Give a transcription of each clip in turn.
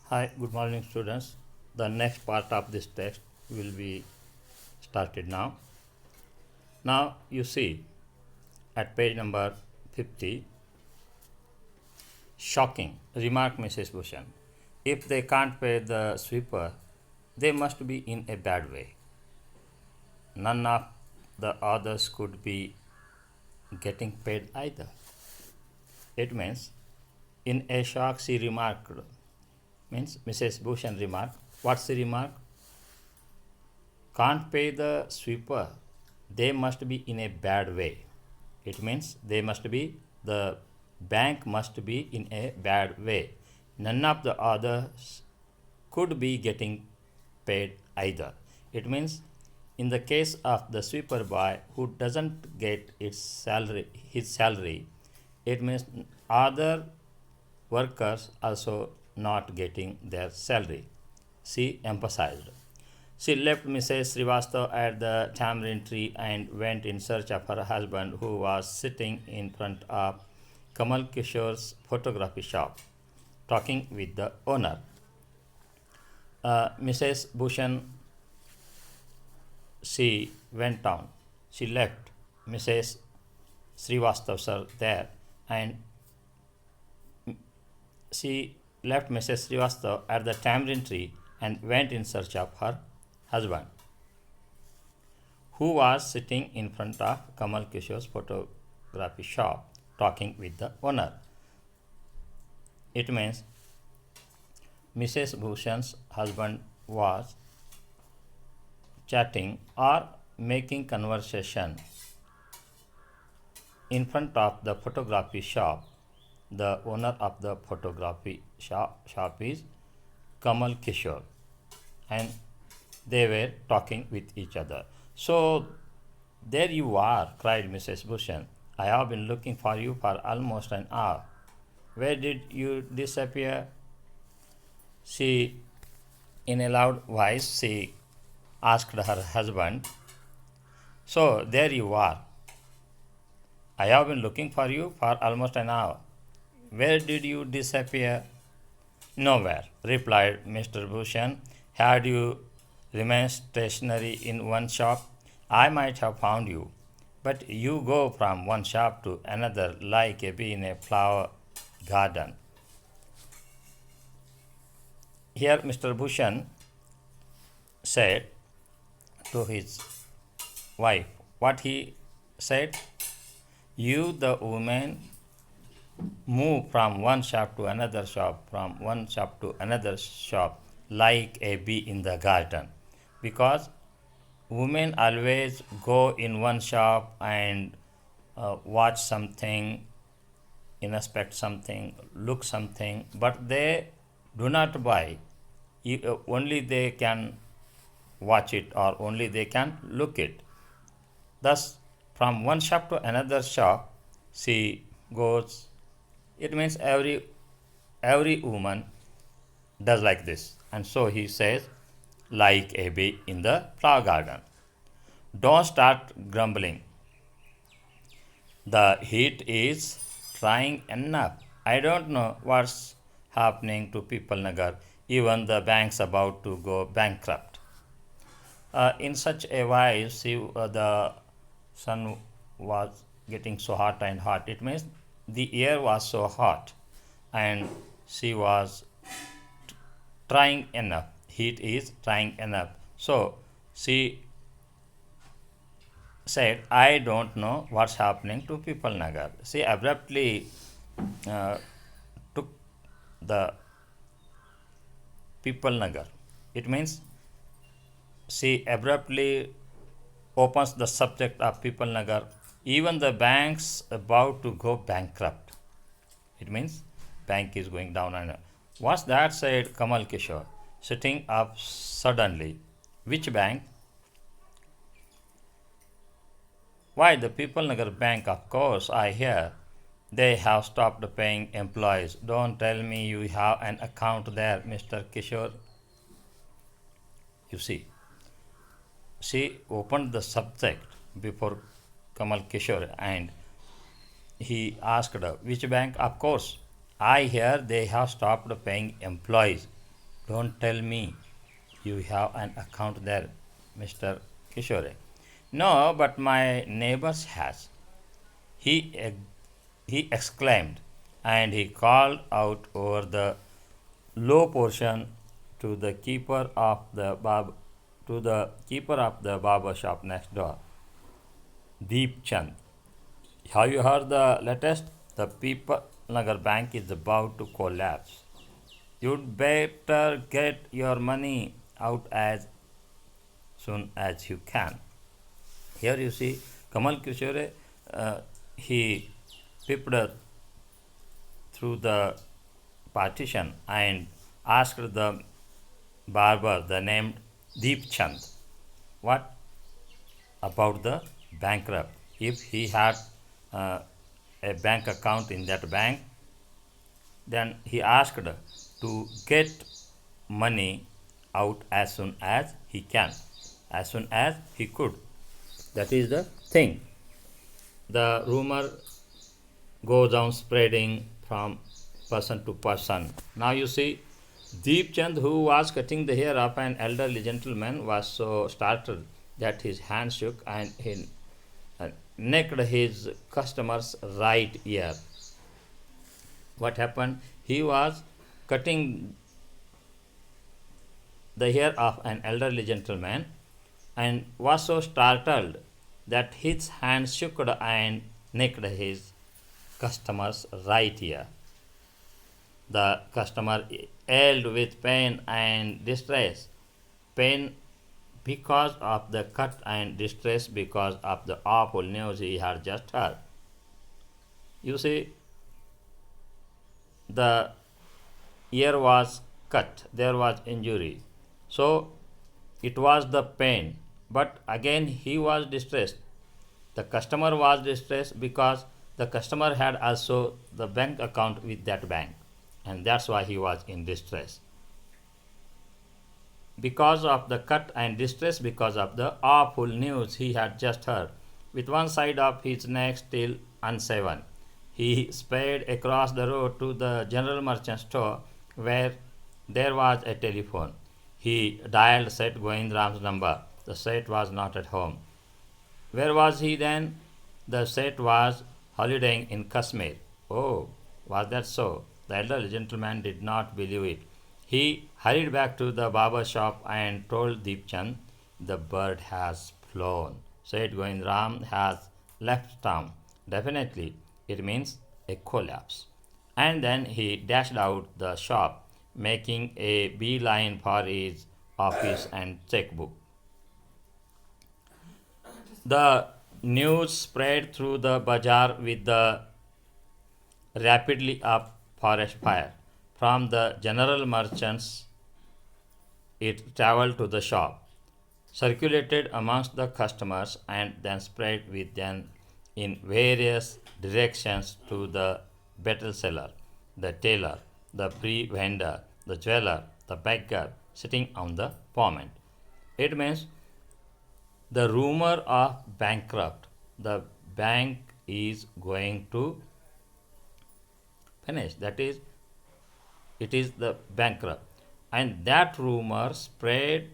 Hi, good morning, students. The next part of this text will be started now. Now, you see at page number 50, shocking, remarked Mrs. Bushan. If they can't pay the sweeper, they must be in a bad way. None of the others could be getting paid either. It means, in a shock, she remarked, means Mrs. Bushan remarked, what's the remark? Can't pay the sweeper, they must be in a bad way. It means the bank must be in a bad way. None of the others could be getting paid either. It means in the case of the sweeper boy who doesn't get his salary, it means other workers also not getting their salary. She emphasized. She left Mrs. Srivastava at the tamarind tree and went in search of her husband, who was sitting in front of Kamal Kishore's photography shop, talking with the owner. Mrs. Bhushan, she went down. She left Mrs. Srivastava sir there, and she left Mrs. Srivastava at the tamarind tree and went in search of her husband, who was sitting in front of Kamal Kishore's photography shop talking with the owner. It means Mrs. Bhushan's husband was chatting or making conversation in front of the photography shop. The owner of the photography shop is Kamal Kishore, and they were talking with each other. So, there you are, cried Mrs. Bhushan. I have been looking for you for almost an hour. Where did you disappear? She, in a loud voice, she asked her husband. So, there you are. I have been looking for you for almost an hour. Where did you disappear? Nowhere, replied Mr. Bhushan. Had you remained stationary in one shop, I might have found you. But you go from one shop to another like a bee in a flower garden. Here, Mr. Bhushan said to his wife, what he said, you, the woman, move from one shop to another shop, from one shop to another shop, like a bee in the garden. Because women always go in one shop and watch something, inspect something, look something, but they do not buy. Only they can watch it or only they can look it. Thus, from one shop to another shop, she goes. It means every woman does like this. And so he says, like a bee in the flower garden. Don't start grumbling. The heat is trying enough. I don't know what's happening to People Nagar. Even the bank's about to go bankrupt. In such a way, the sun was getting so hot and hot. It means the air was so hot, and she was trying enough. Heat is trying enough. So she said, I don't know what's happening to People Nagar. She abruptly uh, took the People Nagar. It means she abruptly opens the subject of People Nagar. Even the bank's about to go bankrupt. It means bank is going down. And what's that? Said Kamal Kishore, sitting up suddenly. Which bank? Why, the People Nagar Bank, of course, I hear. They have stopped paying employees. Don't tell me you have an account there, Mr. Kishore. You see, she opened the subject before Kamal Kishore and he asked, which bank? Of course, I hear they have stopped paying employees. Don't tell me you have an account there, Mr. Kishore. No, but my neighbor's has. He, he exclaimed, and he called out over the low portion to the keeper of the barber shop next door, Deep Chand. Have you heard the latest? The People Nagar Bank is about to collapse. You'd better get your money out as soon as you can. Here you see Kamal Kishore, he peeped through the partition and asked the barber, the named Deep Chand, what about the bankrupt? If he had uh, a bank account in that bank, then he asked to get money out as soon as he can, as soon as he could. That is the thing. The rumor goes on spreading from person to person. Now you see, Deep Chand, who was cutting the hair of an elderly gentleman, was so startled that his hand shook and he nicked his customer's right ear. What happened? He was cutting the hair of an elderly gentleman and was so startled that his hand shook and nicked his customer's right ear. The customer yelled with pain and distress. Pain because of the cut and distress because of the awful news he had just heard. You see, the ear was cut, there was injury. So it was the pain, but again he was distressed. The customer was distressed because the customer had also the bank account with that bank, and that's why he was in distress. Because of the cut and distress because of the awful news he had just heard, with one side of his neck still unshaven. He sped across the road to the general merchant store where there was a telephone. He dialed Seth Govindram's number. The Seth was not at home. Where was he then? The Seth was holidaying in Kashmir. Oh, was that so? The elderly gentleman did not believe it. He hurried back to the barber shop and told Deep Chand, the bird has flown. Seth Govindram has left town. Definitely, it means a collapse. And then he dashed out the shop, making a beeline for his office and checkbook. The news spread through the bazaar with the rapidly up forest fire. From the general merchants, it traveled to the shop, circulated amongst the customers, and then spread with them in various directions to the betel seller, the tailor, the pre-vendor, the jeweler, the beggar sitting on the pavement. It means the rumor of bankrupt, the bank is going to finish. That is, it is the bankrupt. And that rumor spread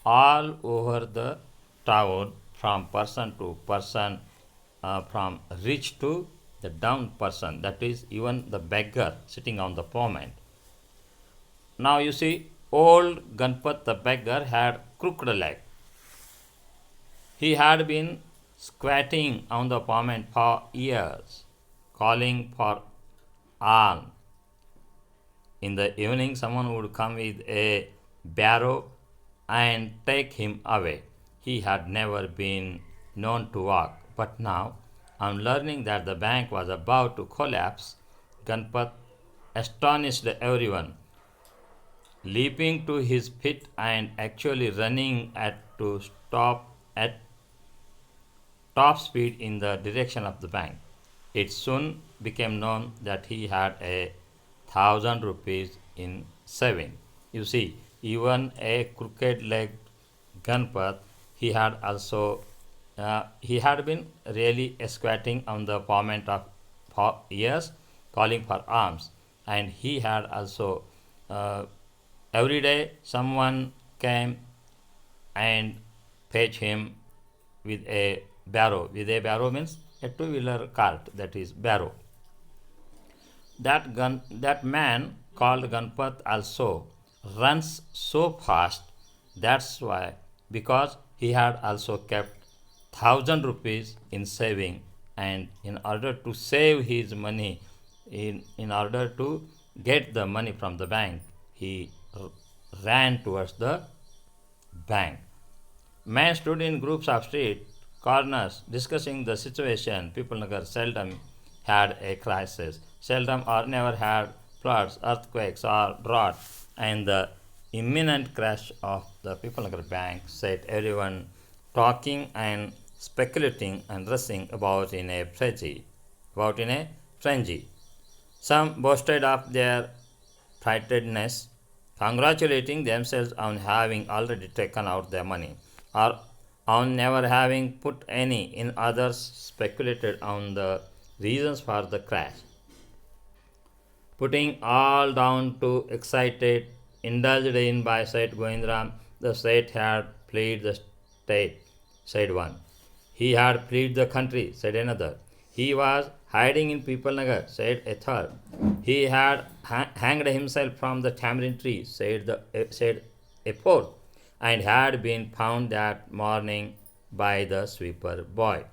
all over the town from person to person, from rich to the down person, that is, even the beggar sitting on the pavement. Now you see, old Ganpat the beggar had crooked leg. He had been squatting on the pavement for years, calling for alms. In the evening, someone would come with a barrow and take him away. He had never been known to walk, but now, on learning that the bank was about to collapse, Ganpat astonished everyone, leaping to his feet and actually running to stop at top speed in the direction of the bank. It soon became known that he had 1,000 rupees in saving. You see, even a crooked-legged Ganpat, he had been really squatting on the pavement of for years, calling for alms, and he had also uh, Every day someone came and fetch him with a barrow. With a barrow means a two-wheeler cart, that is barrow. That man called Ganpat also runs so fast. That's why, because he had also kept 1,000 rupees in saving, and in order to save his money, in order to get the money from the bank, he ran towards the bank. Men stood in groups of street corners discussing the situation. People Nagar seldom had a crisis, seldom or never had floods, earthquakes, or drought, and the imminent crash of the People Nagar Bank set everyone talking and speculating and rushing about in a frenzy. About in a frenzy. Some boasted of their frightedness, congratulating themselves on having already taken out their money, or on never having put any in. Others speculated on the reasons for the crash, putting all down to excited, indulged in by said Goindram. The state had fled the state, said one. He had fled the country, said another. He was hiding in People Nagar, said a third. He had hanged himself from the tamarind tree, said a fourth, and had been found that morning by the sweeper boy.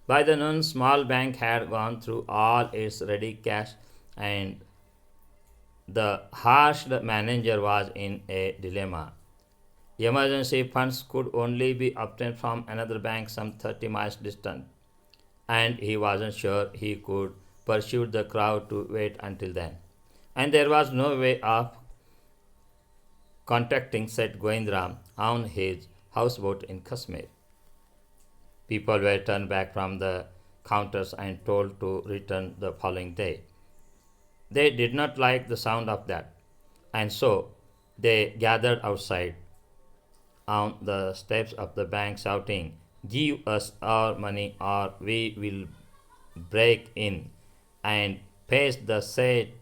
By the noon, small bank had gone through all its ready cash, and the harsh manager was in a dilemma. Emergency funds could only be obtained from another bank some 30 miles distant, and he wasn't sure he could pursue the crowd to wait until then. And there was no way of contacting said Goindram on his houseboat in Kashmir. People were turned back from the counters and told to return the following day. They did not like the sound of that, and so they gathered outside on the steps of the bank shouting, "Give us our money or we will break in and face the said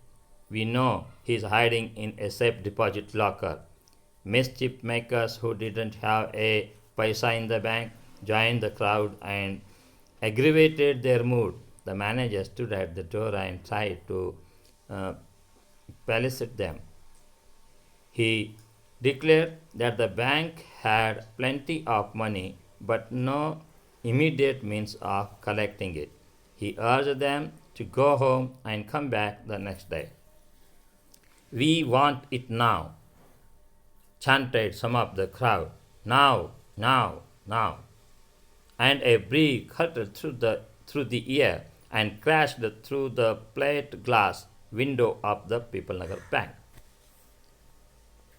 we know he's hiding in a safe deposit locker." Mischief makers who didn't have a paisa in the bank joined the crowd and aggravated their mood. The manager stood at the door and tried to uh, palisade them. He declared that the bank had plenty of money but no immediate means of collecting it. He urged them to go home and come back the next day. "We want it now," chanted some of the crowd. "Now, now, now." And a brick hurtled through the air and crashed through the plate glass window of the People Nagar Bank.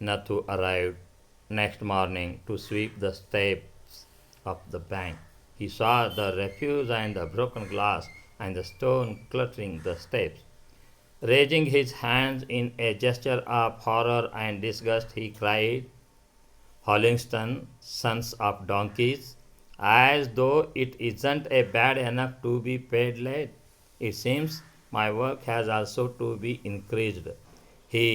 Nathu arrived next morning to sweep the steps of the bank. He saw the refuse and the broken glass and the stone cluttering the steps. Raising his hands in a gesture of horror and disgust, he cried, "Hollingston, sons of donkeys, as though it isn't a bad enough to be paid late. It seems my work has also to be increased." He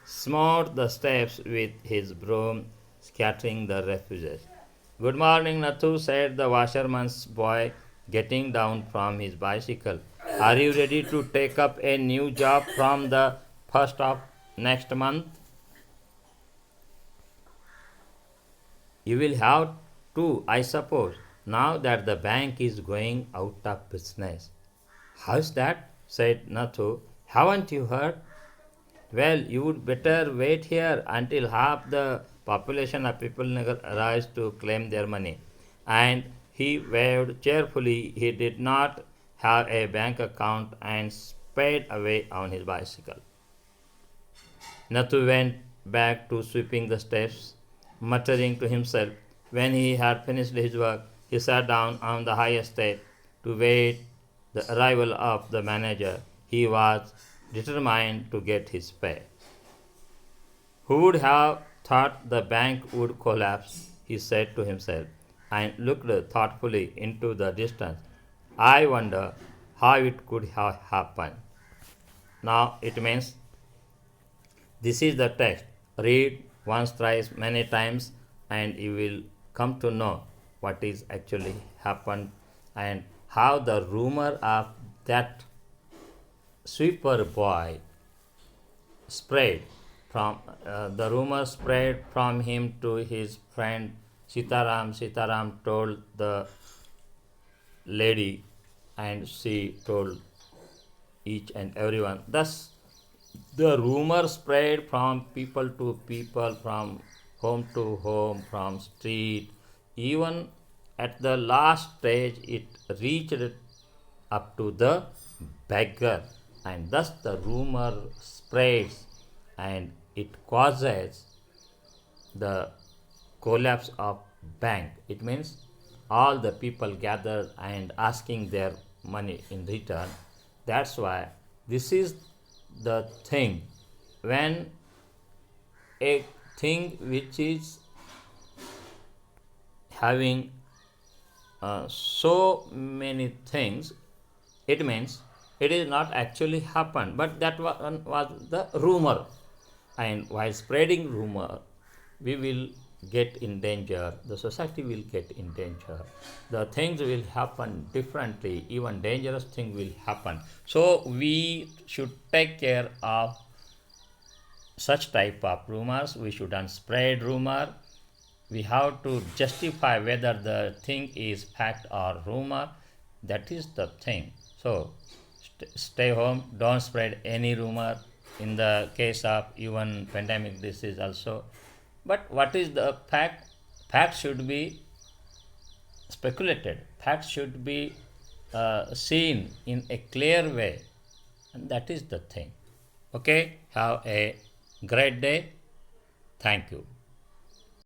smote the steps with his broom, scattering the refuges. "Good morning, Nathu," said the washerman's boy, getting down from his bicycle. "Are you ready to take up a new job from the first of next month?" "You will have to, I suppose, now that the bank is going out of business." "How's that?" said Nathu. "Haven't you heard?" "Well, you'd better wait here until half the population of People Nagar arrives to claim their money." And he waved cheerfully. He did not have a bank account and sped away on his bicycle. Nathu went back to sweeping the steps, muttering to himself. When he had finished his work, he sat down on the highest step to wait the arrival of the manager. He was determined to get his pay. "Who would have thought the bank would collapse?" he said to himself, and looked thoughtfully into the distance. "I wonder how it could have happened. Now it means This is the text. Read once, thrice, many times, and you will come to know what is actually happened and how the rumor of that sweeper boy spread from the rumor spread from him to his friend Sitaram. Sitaram told the lady, and she told each and everyone. Thus, the rumor spread from people to people, from home to home, from street. Even at the last stage, it reached up to the beggar, and thus the rumor spreads and it causes the collapse of bank. It means all the people gathered and asking their money in return. That's why this is the thing. When a thing which is having so many things, it means it is not actually happened, but that was the rumor. And while spreading rumor, we will get in danger, the society will get in danger, the things will happen differently, even dangerous thing will happen. So we should take care of such type of rumors. We shouldn't spread rumor. We have to justify whether the thing is fact or rumor. That is the thing. So stay home, don't spread any rumor. In the case of even pandemic disease also. But what is the fact? Fact should be speculated. Fact should be seen in a clear way, and that is the thing. Okay, have a great day. Thank you.